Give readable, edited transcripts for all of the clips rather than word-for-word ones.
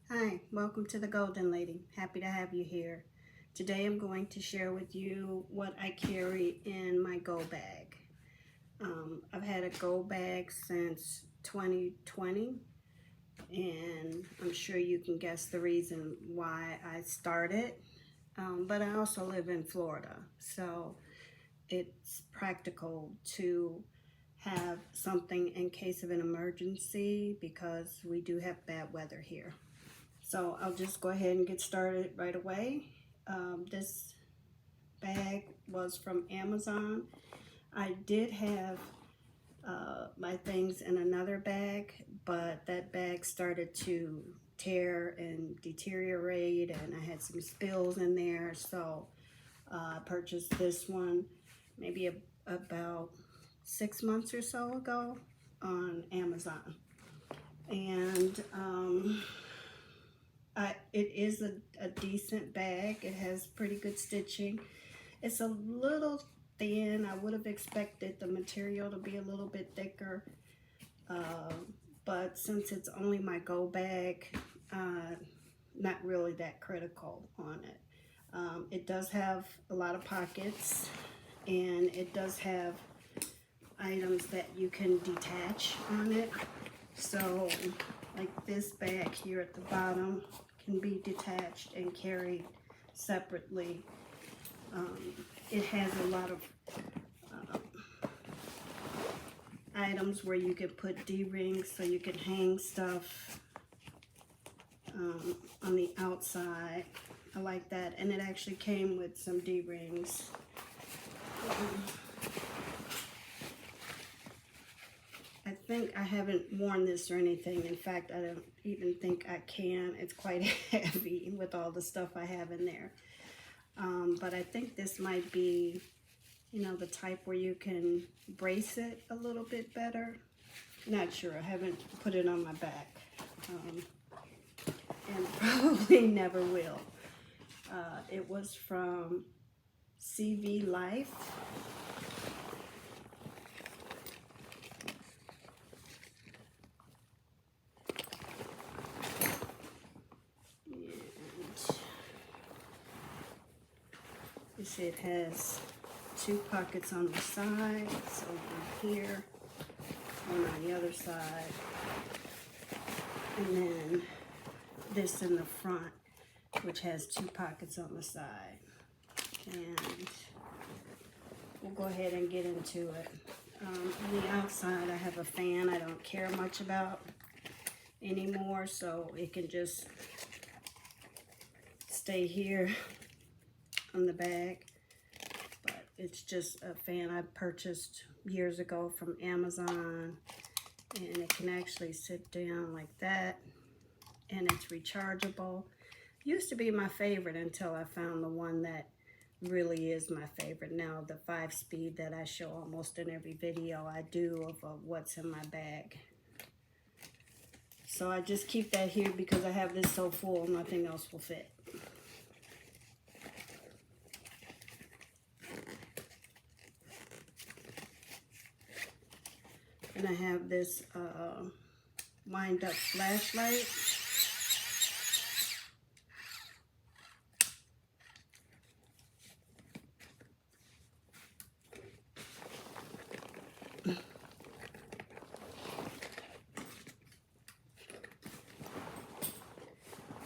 Hi, welcome to the Golden Lady. Happy to have you here. Today I'm going to share with you what I carry in my go bag. I've had a go bag since 2020, and I'm sure you can guess the reason why I started. But I also live in Florida, so it's practical to have something in case of an emergency because we do have bad weather here. So I'll just go ahead and get started right away. This bag was from Amazon. I did have my things in another bag, but that bag started to tear and deteriorate, and I had some spills in there. So I purchased this one maybe about 6 months or so ago on Amazon. And it is a decent bag. It has pretty good stitching. It's a little thin. I would have expected the material to be a little bit thicker, but since it's only my go bag, not really that critical on it. It does have a lot of pockets, and it does have items that you can detach on it. So like this bag here at the bottom can be detached and carried separately. It has a lot of items where you can put D-rings, so you can hang stuff on the outside. I like that, and it actually came with some D-rings. I think I haven't worn this or anything. In fact, I don't even think I can. It's quite heavy with all the stuff I have in there. But I think this might be, the type where you can brace it a little bit better. Not sure. I haven't put it on my back. And probably never will. It was from CV Life. It has two pockets on the side, so one here, one on the other side, and then this in the front, which has two pockets on the side. And we'll go ahead and get into it. On the outside, I have a fan I don't care much about anymore, so it can just stay here on the bag. But it's just a fan I purchased years ago from Amazon, and it can actually sit down like that, and it's rechargeable. Used to be my favorite until I found the one that really is my favorite now, the 5-speed that I show almost in every video I do of what's in my bag. So I just keep that here because I have this so full, nothing else will fit. And I have this wind-up flashlight.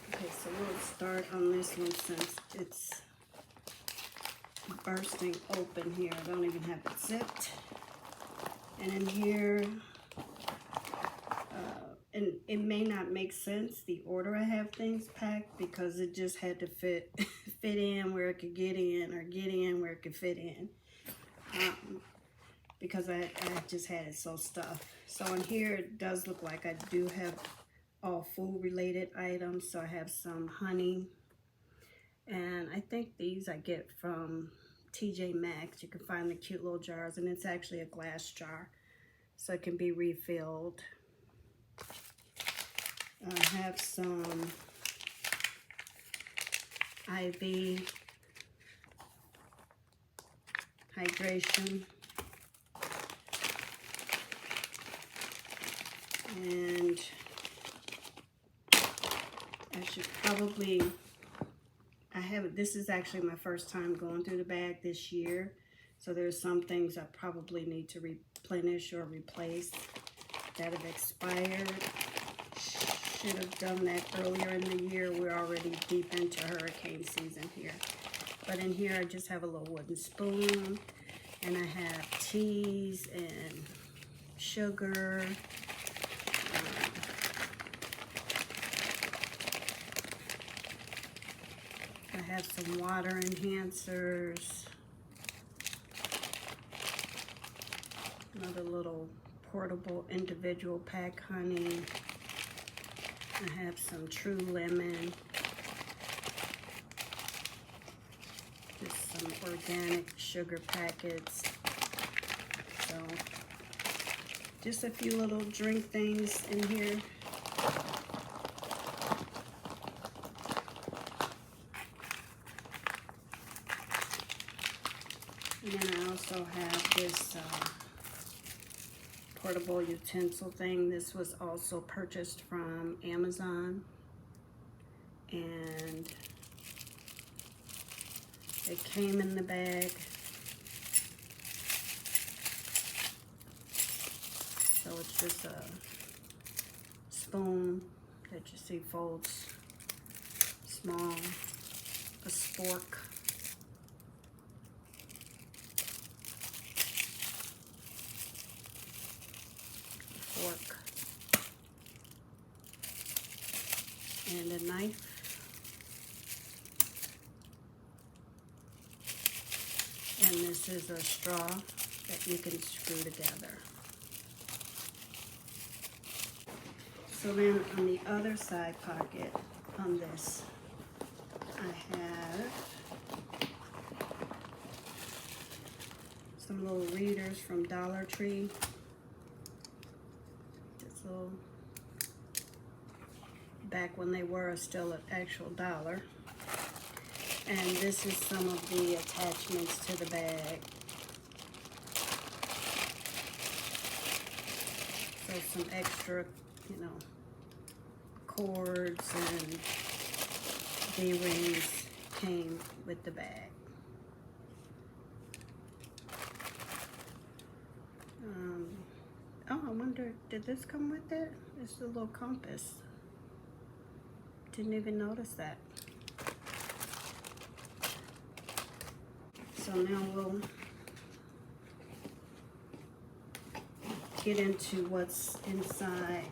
Okay, so we'll start on this one since it's bursting open here. I don't even have it zipped. And in here, and it may not make sense the order I have things packed because it just had to fit in where it could get in, or get in where it could fit in, because I just had it so stuffed. So in here it does look like I do have all food related items. So I have some honey, and I think these I get from TJ Maxx. You can find the cute little jars, and it's actually a glass jar, so it can be refilled. I have some IV hydration, and I should probably, this is actually my first time going through the bag this year. So there's some things I probably need to replenish or replace that have expired. Should have done that earlier in the year. We're already deep into hurricane season here. But in here I just have a little wooden spoon, and I have teas and sugar. I have some water enhancers. Another little portable individual pack honey. I have some True Lemon. Just some organic sugar packets. So, just a few little drink things in here. And then I also have this portable utensil thing. This was also purchased from Amazon, and it came in the bag. So it's just a spoon that you see folds small, a spork, fork, and a knife. And this is a straw that you can screw together. So then on the other side pocket on this, I have some little readers from Dollar Tree. Just little, back when they were still an actual dollar. And this is some of the attachments to the bag. So some extra, you know, cords and D-rings came with the bag. Oh, I wonder, did this come with it? It's a little compass. Didn't even notice that. So now we'll get into what's inside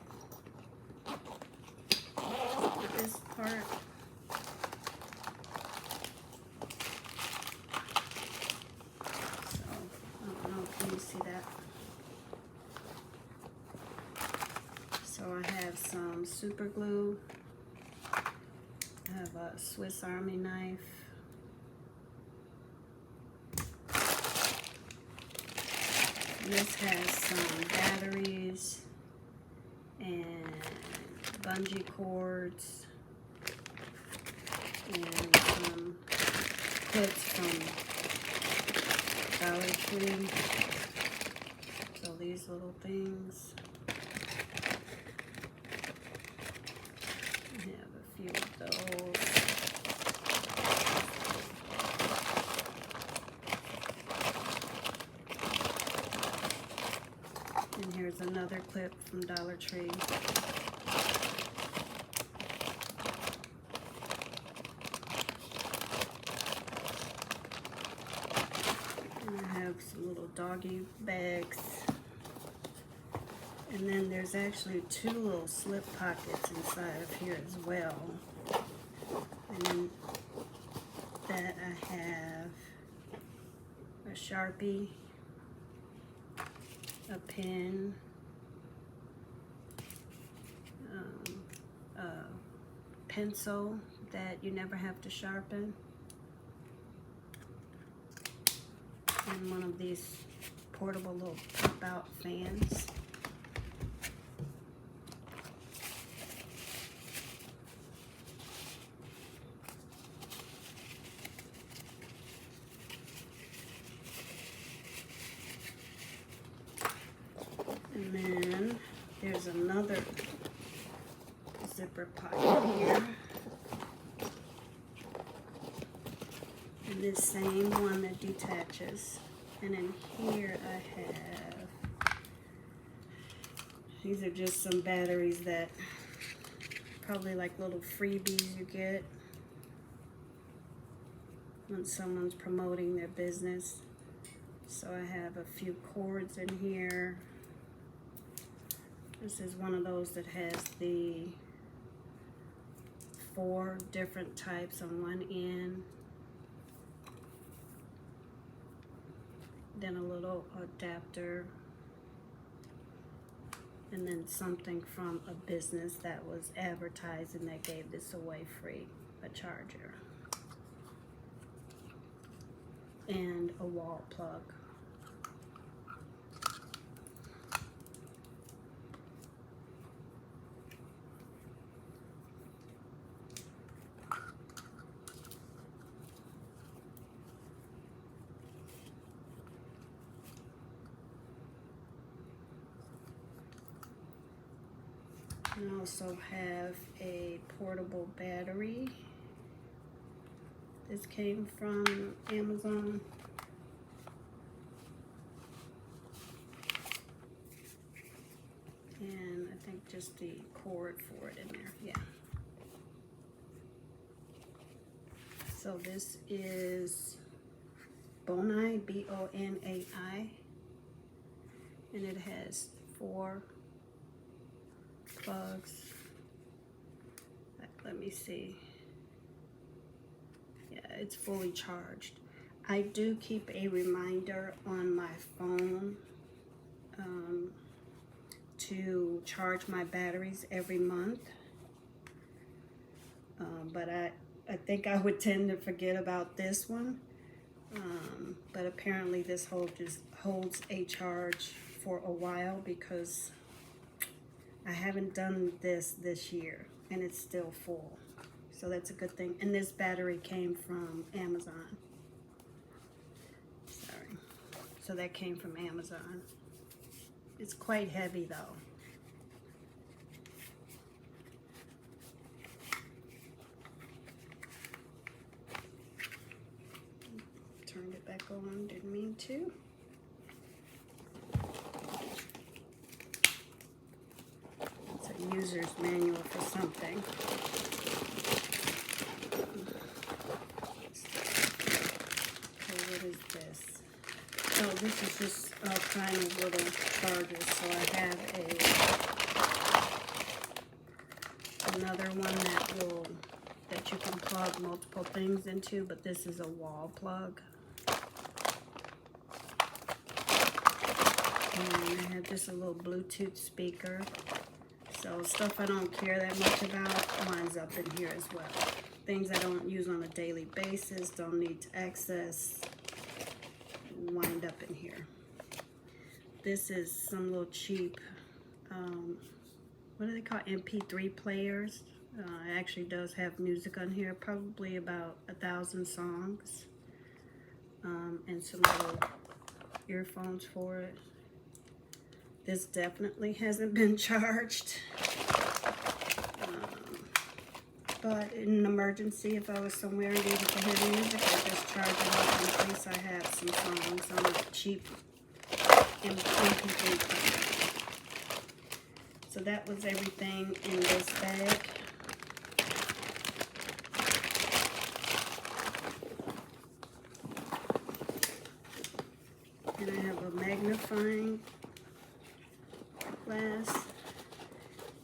this part. So, I don't know, can you see that? So I have some super glue. I have a Swiss Army knife. This has some batteries and bungee cords and some clips from Dollar Tree. So these little things. I have a few of those. And here's another clip from Dollar Tree. And I have some little doggy bags. And then there's actually two little slip pockets inside of here as well. And then that I have a Sharpie, a pen, a pencil that you never have to sharpen, and one of these portable little pop-out fans. And then there's another zipper pocket here. And this same one that detaches. And in here I have, these are just some batteries that probably like little freebies you get when someone's promoting their business. So I have a few cords in here. This is one of those that has the 4 different types on one end. Then a little adapter. And then something from a business that was advertising that gave this away free, a charger. And a wall plug. I also have a portable battery. This came from Amazon. And I think just the cord for it in there, yeah. So this is Bonai, B-O-N-A-I. And it has 4 plugs. Let me see. Yeah, it's fully charged. I do keep a reminder on my phone to charge my batteries every month. But I think I would tend to forget about this one. But apparently this holds a charge for a while because I haven't done this year and it's still full. So that's a good thing. And this battery came from Amazon. Sorry. So that came from Amazon. It's quite heavy though. Turned it back on, didn't mean to. It's a user's manual for something. Okay, what is this? Oh, this is just all kind of little chargers. So I have another one that you can plug multiple things into, but this is a wall plug. And I have just a little Bluetooth speaker. So stuff I don't care that much about winds up in here as well. Things I don't use on a daily basis, don't need to access, wind up in here. This is some little cheap, what do they call MP3 players? It actually does have music on here, probably about 1,000 songs, and some little earphones for it. This definitely hasn't been charged, but in an emergency, if I was somewhere and needed to hear music, I just charge it up in case I have some songs on a cheap MP3 player. So that was everything in this bag. And I have a magnifying glass.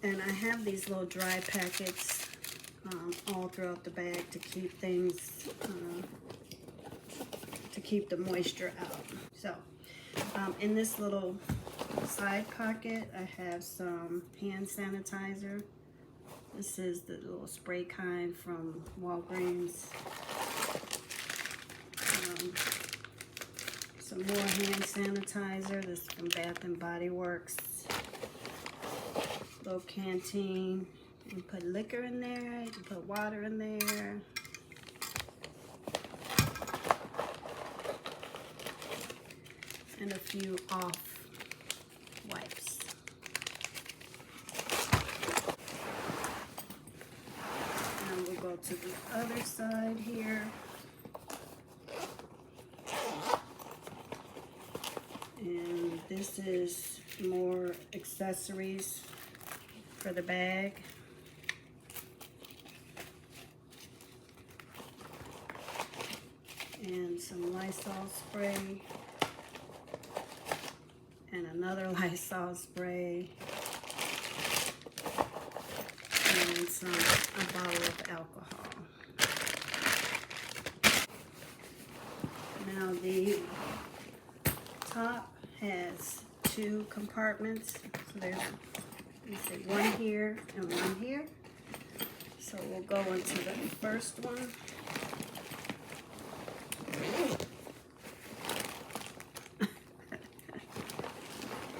And I have these little dry packets all throughout the bag to keep things, to keep the moisture out. So in this little side pocket, I have some hand sanitizer. This is the little spray kind from Walgreens. Some more hand sanitizer. This is from Bath and Body Works. Little canteen. You can put liquor in there. You can put water in there. And a few off wipes. And we'll go to the other side here. This is more accessories for the bag. And some Lysol spray. And another Lysol spray. And a bottle of alcohol. Now the top has 2 compartments. So there's, one here and one here. So we'll go into the first one.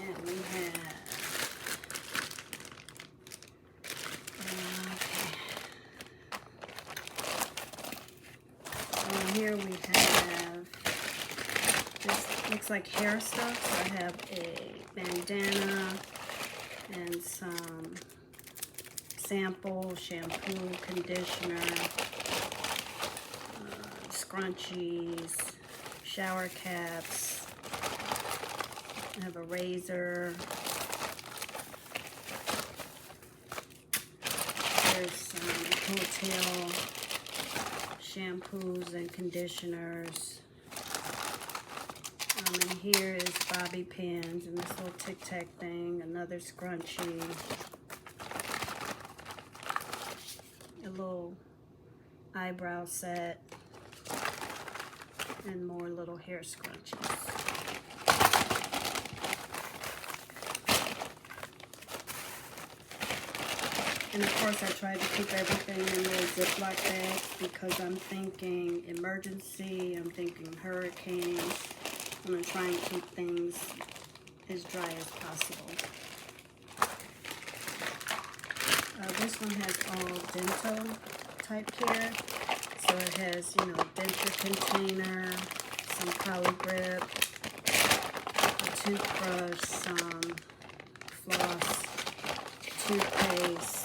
And we have, and here we have, this looks like hair stuff. So I have a bandana and some sample shampoo, conditioner, scrunchies, shower caps. I have a razor. There's some hotel shampoos and conditioners. And here is bobby pins and this little Tic Tac thing, another scrunchie, a little eyebrow set, and more little hair scrunchies. And of course I tried to keep everything in little Ziploc bags because I'm thinking emergency, I'm thinking hurricanes. I'm going to try and keep things as dry as possible. This one has all dental type care. So it has, denture container, some poly grip, a toothbrush, some floss, toothpaste,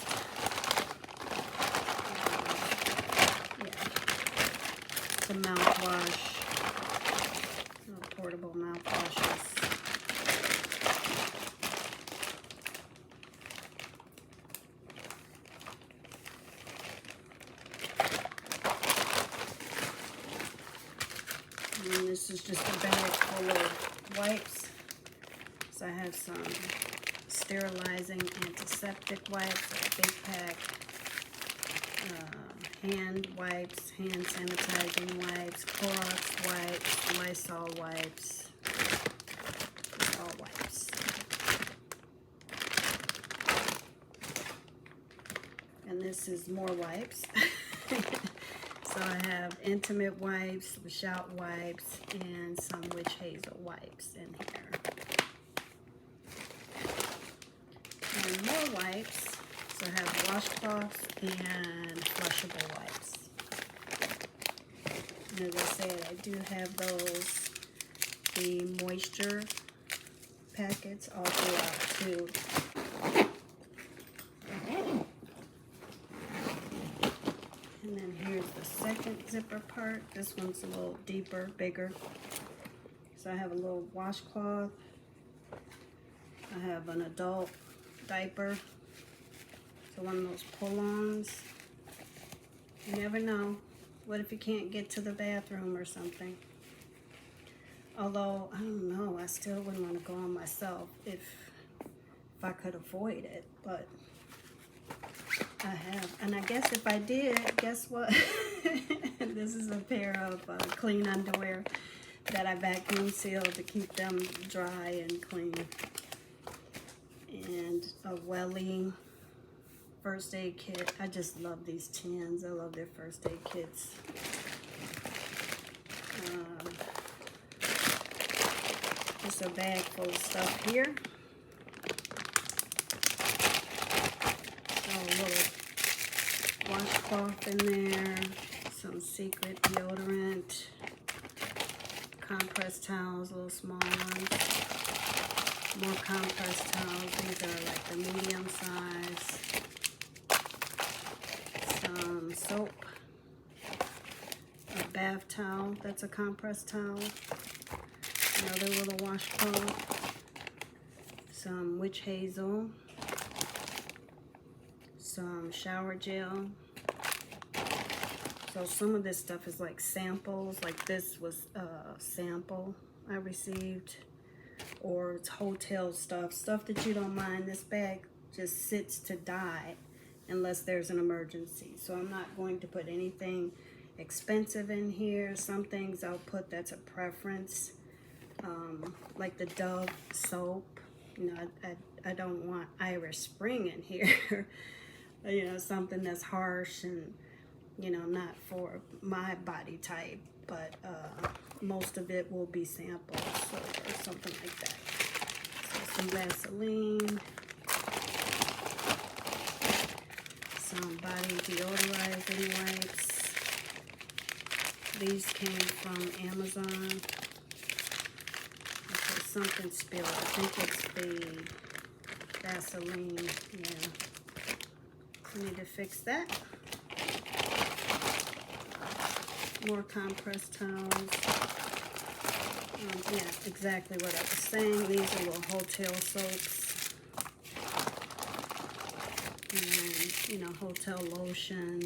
some mouthwash, little portable mouthwashes. And this is just a bag full of wipes. So I have some sterilizing antiseptic wipes, a big pack, hand wipes, hand sanitizing wipes, Clorox wipes, Lysol wipes, all wipes. And this is more wipes. So I have intimate wipes, shout wipes, and some witch hazel wipes in here. And more wipes. So I have washcloths and flushable wipes. And as I said, I do have those, the moisture packets all throughout too. And then here's the second zipper part. This one's a little deeper, bigger. So I have a little washcloth. I have an adult diaper. So one of those pull-ons. You never know. What if you can't get to the bathroom or something? Although, I don't know, I still wouldn't want to go on myself if I could avoid it, but I have. And I guess if I did, guess what? This is a pair of clean underwear that I vacuum sealed to keep them dry and clean. And a Welly first aid kit. I just love these tins. I love their first aid kits. Just a bag full of stuff here. A little washcloth in there, some Secret deodorant, compressed towels, little small ones, more compressed towels. These are like the medium size. Some soap, a bath towel, that's a compressed towel, another little washcloth, some witch hazel, some shower gel. So some of this stuff is like samples, like this was a sample I received, or it's hotel stuff that you don't mind. This bag just sits to die unless there's an emergency. So I'm not going to put anything expensive in here. Some things I'll put that's a preference, like the Dove soap. You know, I don't want Irish Spring in here. You know, something that's harsh and, you know, not for my body type, but most of it will be samples, so, or something like that. So some Vaseline, some body deodorizing wipes. These came from Amazon. Okay, something spilled. I think it's the Vaseline. Yeah, I need to fix that. More compressed towels. Yeah, exactly what I was saying. These are little hotel soaps. And, you know, hotel lotion.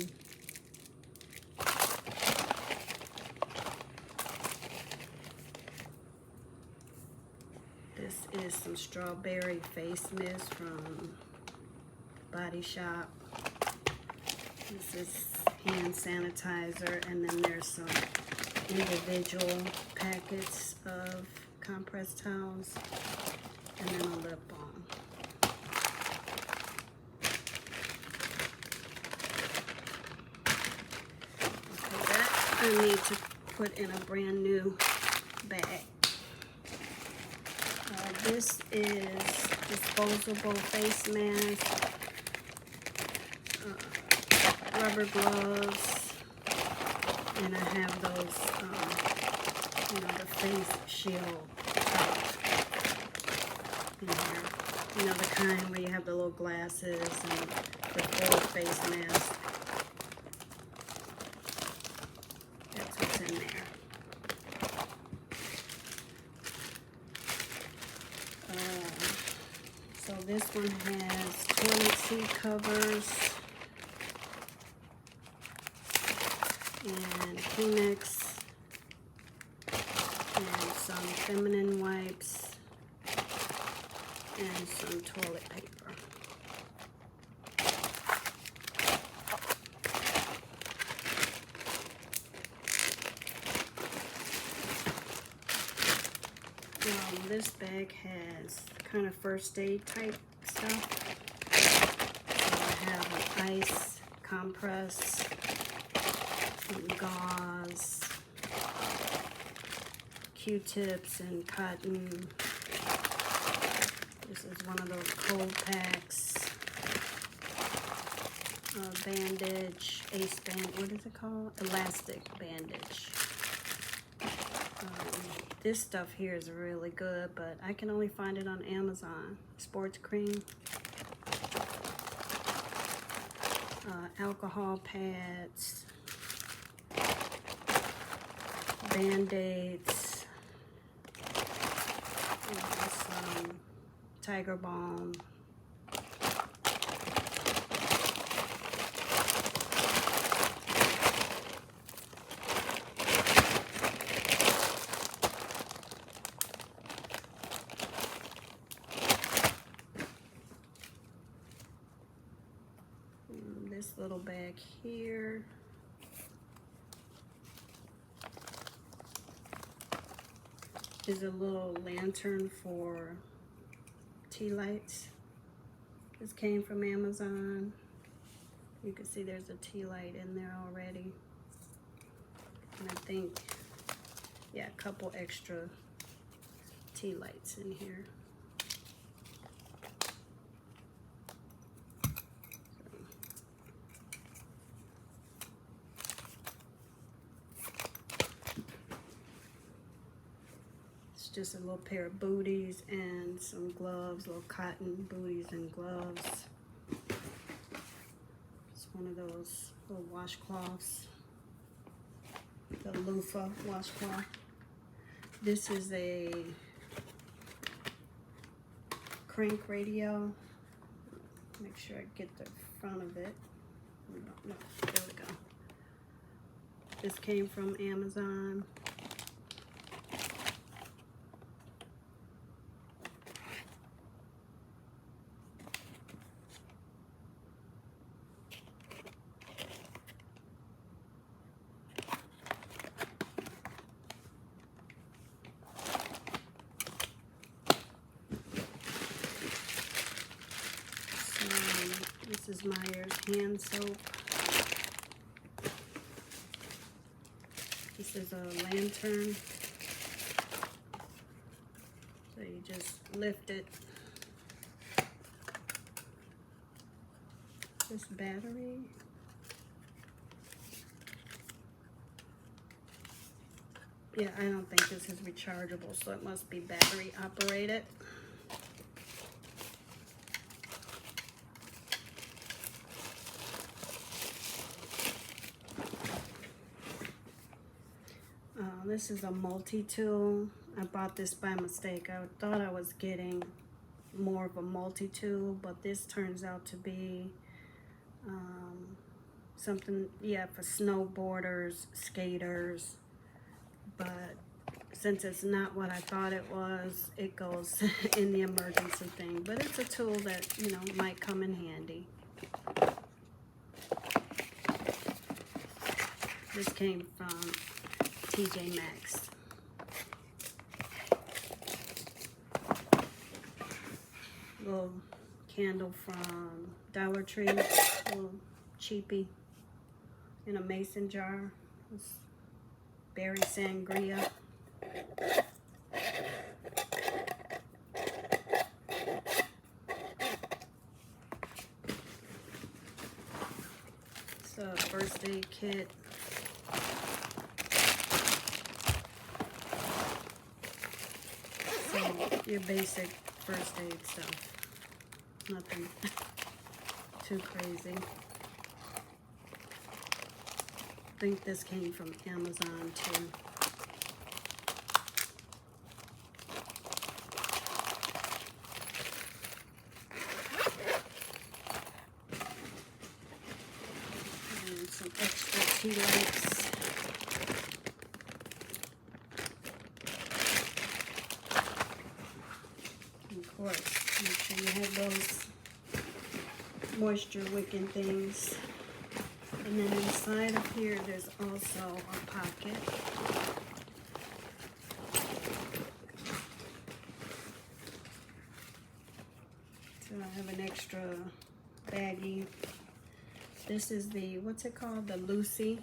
This is some strawberry face mist from Body Shop. This is hand sanitizer, and then there's some individual packets of compressed towels, and then a lip balm. Okay, that I need to put in a brand new bag. This is disposable face mask, rubber gloves, and I have those, you know, the face shield in here. You know, the kind where you have the little glasses and the full face mask. That's what's in there. So this one has toilet seat covers and Kleenex and some feminine wipes and some toilet paper. This bag has kind of first aid type stuff. So I have an ice compress, some gauze, Q-tips and cotton. This is one of those cold packs. Bandage, ace band, what is it called? Elastic bandage. This stuff here is really good, but I can only find it on Amazon. Sports cream. Alcohol pads. Band-Aids. Some Tiger Balm. This little bag here is a little lantern for tea lights. This came from Amazon. You can see there's a tea light in there already. And I think, yeah, a couple extra tea lights in here. Just a little pair of booties and some gloves, little cotton booties and gloves. It's one of those little washcloths, the loofah washcloth. This is a crank radio. Make sure I get the front of it. No, there we go. This came from Amazon. This is Meyer's hand soap. This is a lantern. So you just lift it. This battery. Yeah, I don't think this is rechargeable, so it must be battery operated. This is a multi-tool. I bought this by mistake. I thought I was getting more of a multi-tool, but this turns out to be something, yeah, for snowboarders, skaters. But since it's not what I thought it was, it goes in the emergency thing. But it's a tool that, you know, might come in handy. This came from TJ Maxx. Little candle from Dollar Tree, little cheapy, in a mason jar. It's berry sangria. It's a first aid kit. Your basic first aid stuff. Nothing too crazy. I think this came from Amazon too. And some extra tea lights. Of course, make sure you have those moisture wicking things. And then inside of here, there's also a pocket. So I have an extra baggie. This is the, what's it called? The Lucy.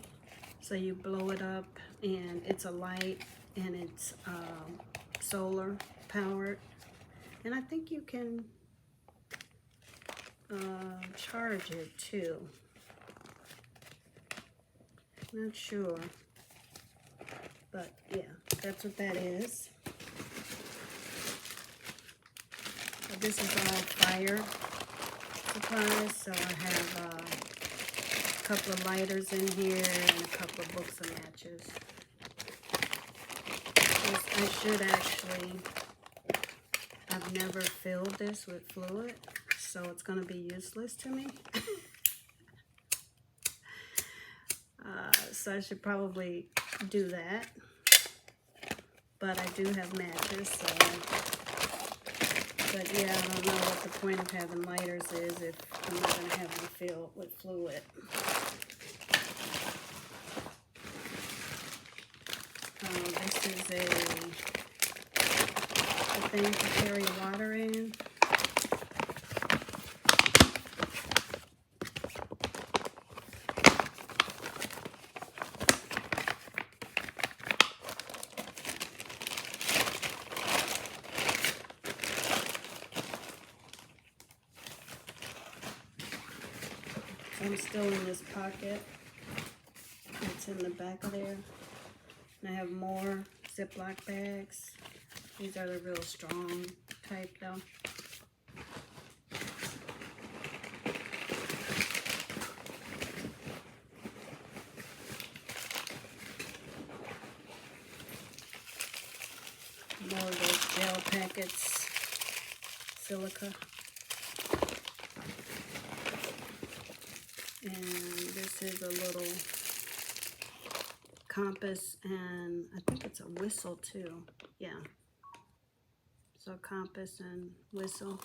So you blow it up and it's a light and it's solar powered. And I think you can charge it too. Not sure. But yeah, that's what that is. So this is all fire supplies. So I have a couple of lighters in here and a couple of books and matches. I should actually, I've never filled this with fluid, so it's going to be useless to me. So I should probably do that. But I do have matches, so. But yeah, I don't know what the point of having lighters is if I'm not going to have them filled with fluid. This is a thing to carry water in. I'm still in this pocket. It's in the back of there. And I have more Ziploc bags. These are the real strong type though. More of those gel packets. silica. And this is a little compass, and I think it's a whistle too. Yeah. So compass and whistle.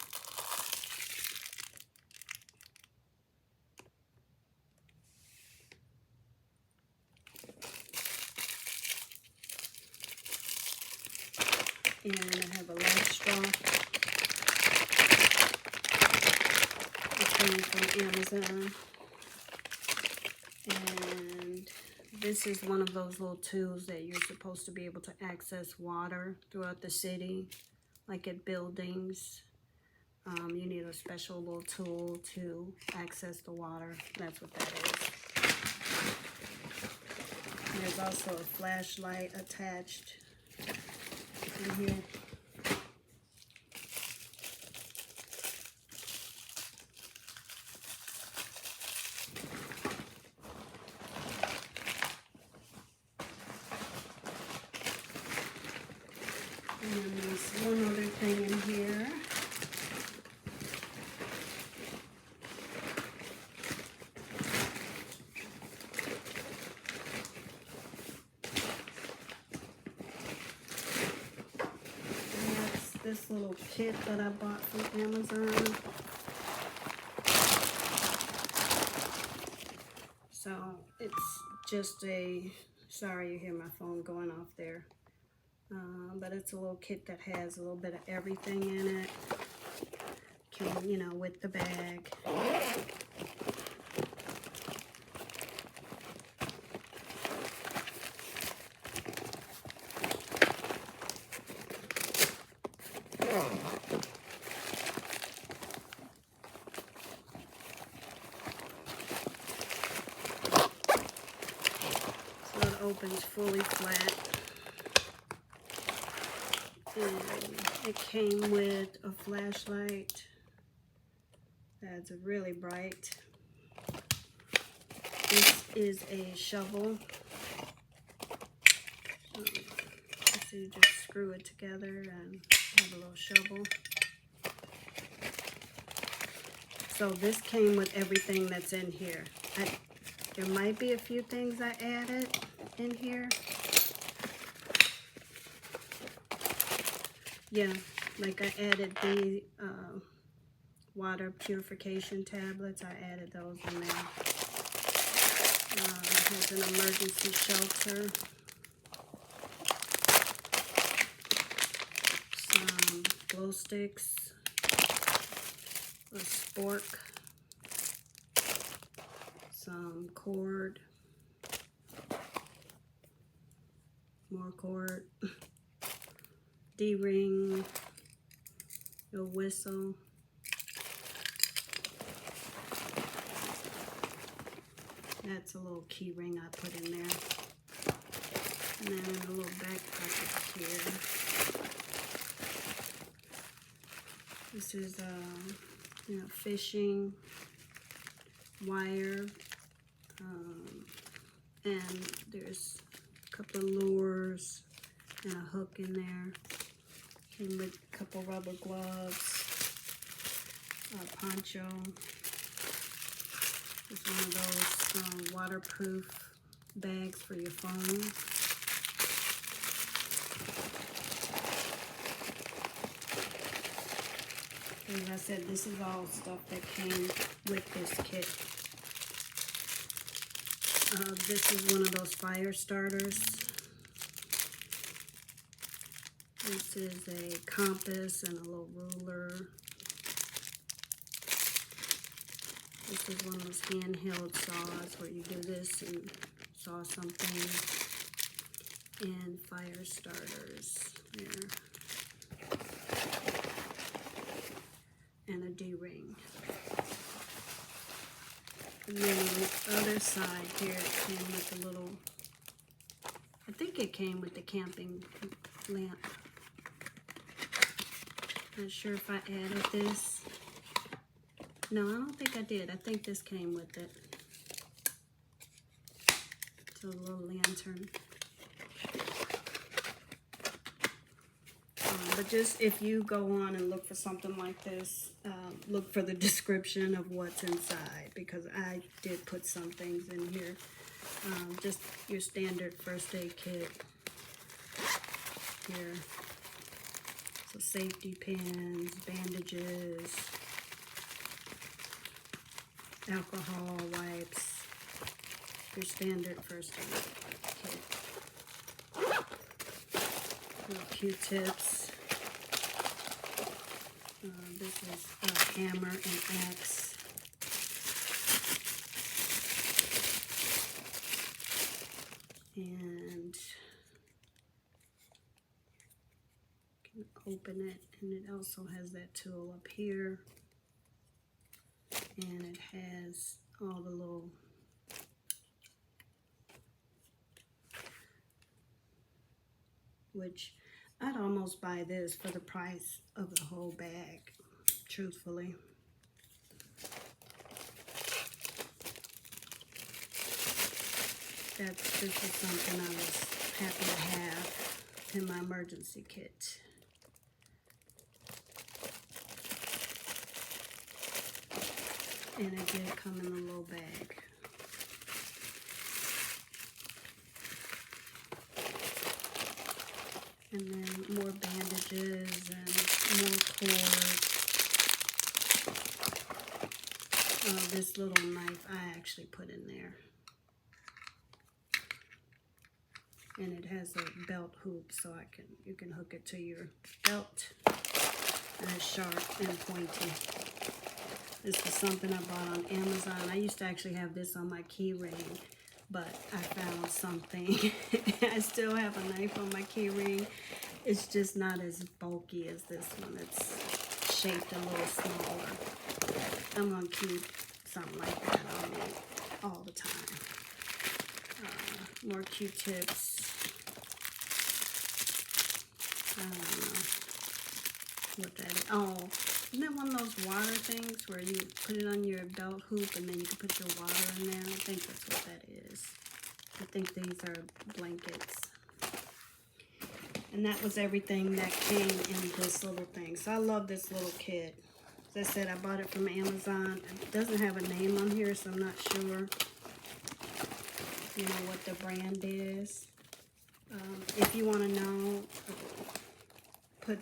And I have a large straw. It came from Amazon. And this is one of those little tools that you're supposed to be able to access water throughout the city, like at buildings. You need a special little tool to access the water. That's what that is. There's also a flashlight attached in here. And then there's one other thing in here. This little kit that I bought from Amazon. So it's just a, sorry you hear my phone going off there, but it's a little kit that has a little bit of everything in it. Came, you know, with the bag. So it opens fully flat. And it came with a flashlight that's really bright. This is a shovel. So you just screw it together and have a little shovel. So this came with everything that's in here. There might be a few things I added in here. Yeah, like I added the water purification tablets. I added those in there. Here's an emergency shelter. Some glow sticks. A spork. Some cord. More cord. D-ring, a whistle, that's a little key ring I put in there, and then in a little back pocket here, this is you know, fishing wire, and there's a couple of lures and a hook in there. Came with a couple rubber gloves, a poncho. It's one of those waterproof bags for your phone. As I said, this is all stuff that came with this kit. This is one of those fire starters. This is a compass and a little ruler. This is one of those handheld saws where you do this and saw something. And fire starters there. And a D-ring. And then on the other side here, it came with a little, I think it came with the camping lamp. Not sure if I added this. No, I don't think I did. I think this came with it. It's a little lantern. But just if you go on and look for something like this, look for the description of what's inside, because I did put some things in here. Just your standard first aid kit here. So safety pins, bandages, alcohol wipes, your standard first aid kit. Little Q-tips. This is a hammer and axe. And you can open it, and it also has that tool up here. And it has all the little which I'd almost buy this for the price of the whole bag, truthfully. This is something I was happy to have in my emergency kit. And it did come in a little bag. And then more bandages and more cord. This little knife I actually put in there. And it has a belt hoop, so you can hook it to your belt. And it's sharp and pointy. This is something I bought on Amazon. I used to actually have this on my key ring, but I found something. I still have a knife on my key ring. It's just not as bulky as this one. It's shaped a little smaller. I'm going to keep something like that on me all the time. More Q-tips. I don't know what that is. Oh, isn't that one of those water things where you put it on your belt hoop and then you can put your water in there? I think that's what that is. I think these are blankets. And that was everything that came in this little thing. So I love this little kit. As I said, I bought it from Amazon. It doesn't have a name on here, so I'm not sure, you know, what the brand is. If you want to know, put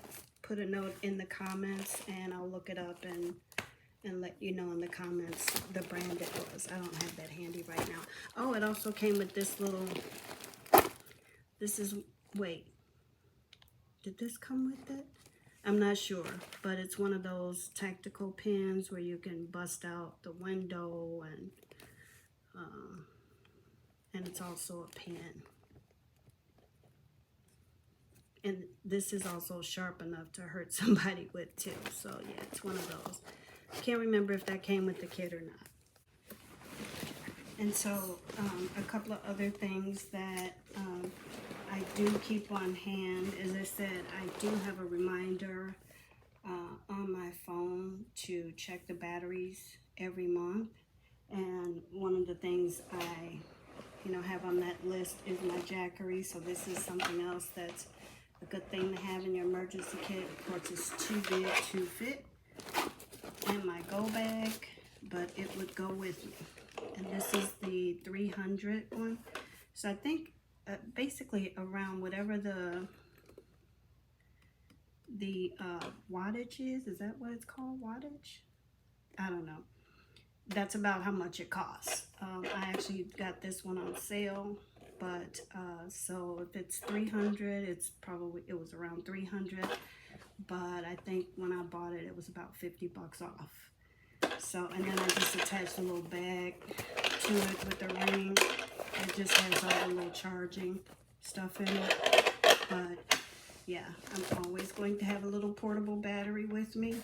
a note in the comments and I'll look it up and let you know in the comments the brand it was. I don't have that handy right now. Oh, it also came with this little, wait, did this come with it? I'm not sure, but it's one of those tactical pins where you can bust out the window, and it's also a pen. And this is also sharp enough to hurt somebody with too. So yeah, it's one of those. I can't remember if that came with the kit or not. And so a couple of other things that I do keep on hand. As I said, I do have a reminder on my phone to check the batteries every month. And one of the things I have on that list is my Jackery. So this is something else that's a good thing to have in your emergency kit. Of course, it's too big to fit in my go bag, but it would go with me. And this is the 300 one. So I think basically around whatever the wattage is that what it's called, wattage? I don't know. That's about how much it costs. I actually got this one on sale. But so if it's 300, it was around 300, but I think when I bought it, it was about 50 bucks off. So, and then I just attached a little bag to it with the ring. It just has all the little charging stuff in it. But yeah, I'm always going to have a little portable battery with me.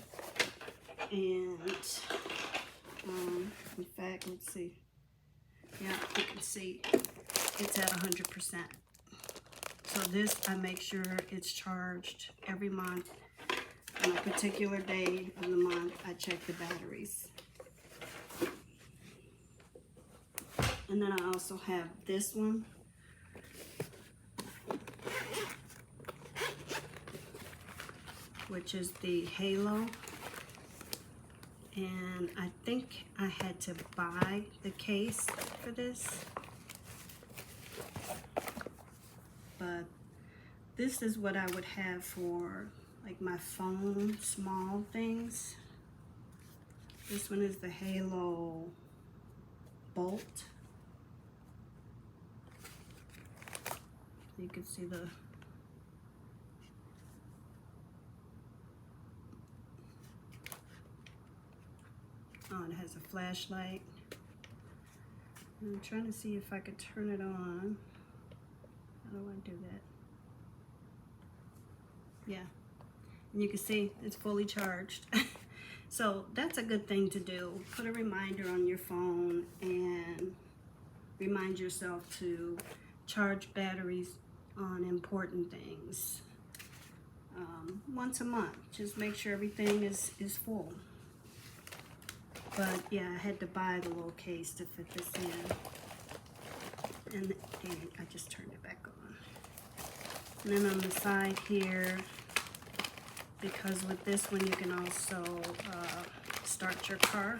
And in fact, let's see. Yeah, you can see it's at 100%. So this, I make sure it's charged every month. On a particular day of the month, I check the batteries. And then I also have this one. which is the Halo. And I think I had to buy the case for this. But this is what I would have for like my phone, small things. This one is the Halo Bolt. You can see the it has a flashlight. I'm trying to see if I could turn it on. How do I do that? Yeah, and you can see it's fully charged. So that's a good thing to do. Put a reminder on your phone and remind yourself to charge batteries on important things once a month. Just make sure everything is full. But yeah, I had to buy the little case to fit this in. And I just turned it back on. And then on the side here, because with this one you can also start your car.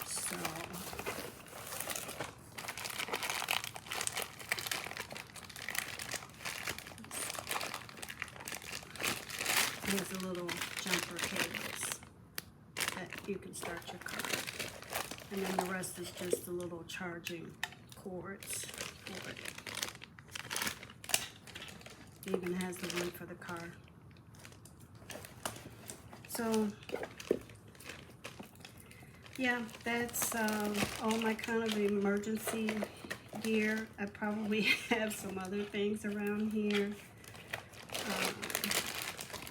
So there's a little jumper cables that you can start your car. And then the rest is just the little charging cords for it. It even has the one for the car. So yeah, that's all my kind of emergency gear. I probably have some other things around here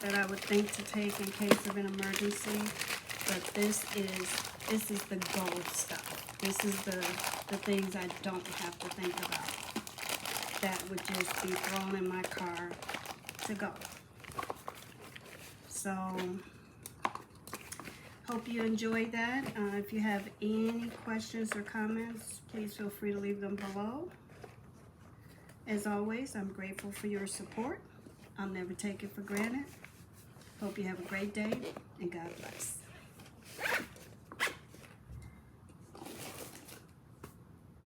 that I would think to take in case of an emergency. But this is the gold stuff. This is the things I don't have to think about. That would just be thrown in my car to go. So hope you enjoyed that. If you have any questions or comments, please feel free to leave them below. As always, I'm grateful for your support. I'll never take it for granted. Hope you have a great day, and God bless.